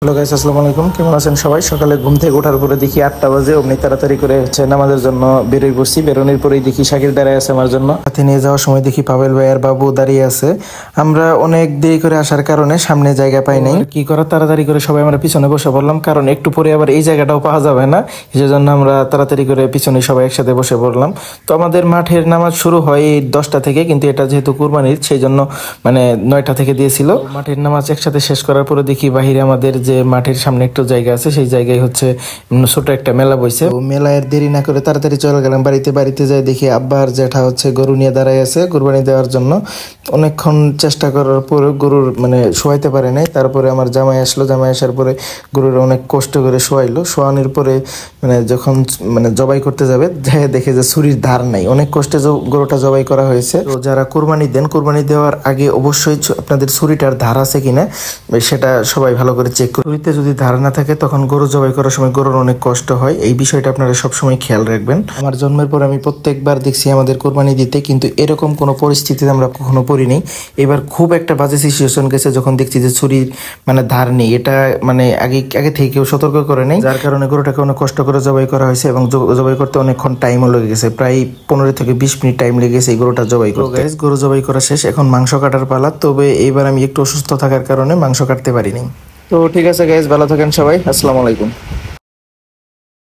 Hello guys, আসসালামু আলাইকুম। কেমন আছেন সবাই? সকালে ঘুম থেকে ওঠার পরে দেখি 8টা বাজে, অমনি তাড়াতাড়ি করে নামাজের জন্য বেরোই পড়ছি। বেরোনোর পরেই দেখি শাকিল দাঁড়ায় আছে আমার জন্য। সাথে নিয়ে যাওয়ার সময় দেখি পাবেল ভাই আর বাবু দাঁড়িয়ে আছে। আমরা অনেক দেরি করে আসার কারণে সামনে জায়গা পাই নাই। কি করা, তাড়াতাড়ি করে সবাই আমরা পিছনে বসে পড়লাম, কারণ একটু পরে আবার এই জায়গাটাও পাওয়া যাবে না। সেজন্য আমরা তাড়াতাড়ি করে পিছনে সবাই একসাথে বসে পড়লাম। তো আমাদের মাঠের নামাজ শুরু হয় 10টা থেকে, কিন্তু এটা যেহেতু কুরবানির, সেই জন্য 9টা থেকে দিয়েছিল। মাঠের নামাজ একসাথে শেষ করার পরে দেখি বাহিরে আমাদের যে মাঠের সামনে একটু জায়গা আছে, সেই জায়গায় ছোট একটা মেলা বইছে। মেলায় দেরি না করে তাড়াতাড়ি চলে গেলাম বাড়িতে। বাড়িতে যাই দেখি আব্বা আর জ্যাঠা গরু নিয়ে দাঁড়ায় আছে কুরবানি দেওয়ার জন্য। অনেকক্ষণ চেষ্টা করার পরে গরুর শোয়াইতে পারে নাই। তারপরে আমার জামাই আসলো। জামাই আসার পরে গরুর অনেক কষ্ট করে শোয়াইলো। শোয়ানোর পরে যখন জবাই করতে যাবে, দেখে যে ছুরির ধার নাই। অনেক কষ্টে গরুটা জবাই করা হয়েছে। তো যারা কোরবানি দেন, কোরবানি দেওয়ার আগে অবশ্যই আপনাদের ছুরিটার ধার আছে কিনা সেটা সবাই ভালো করে চেক করুন। ছুরিতে যদি ধার না থাকে, তখন গরু জবাই করার সময় গরুর অনেক কষ্ট হয়। এই বিষয়টা আপনারা সবসময় খেয়াল রাখবেন। আমার জন্মের পর আমি প্রত্যেকবার দেখছি আমাদের কোরবানি দিতে, কিন্তু এরকম কোনো পরিস্থিতিতে আমরা কখনো পড়িনি। এবার খুব একটা বাজে সিচুয়েশন গেছে যখন দেখছি যে ছুরির ধার নেই। এটা আগে থেকে কেউ সতর্ক করে নেই, যার কারণে গরুটাকে অনেক কষ্ট করে জবাই করা হয়েছে এবং জবাই করতে অনেকক্ষণ টাইমও লেগে গেছে। প্রায় 15 থেকে 20 মিনিট টাইম লেগে গেছে এই গরুটা জবাই করতে। গরু জবাই করা শেষ, এখন মাংস কাটার পালা। তবে এইবার আমি একটু অসুস্থ থাকার কারণে মাংস কাটতে পারিনি। তো ঠিক আছে গাইজ, ভালো থাকেন সবাই। আসসালামু আলাইকুম।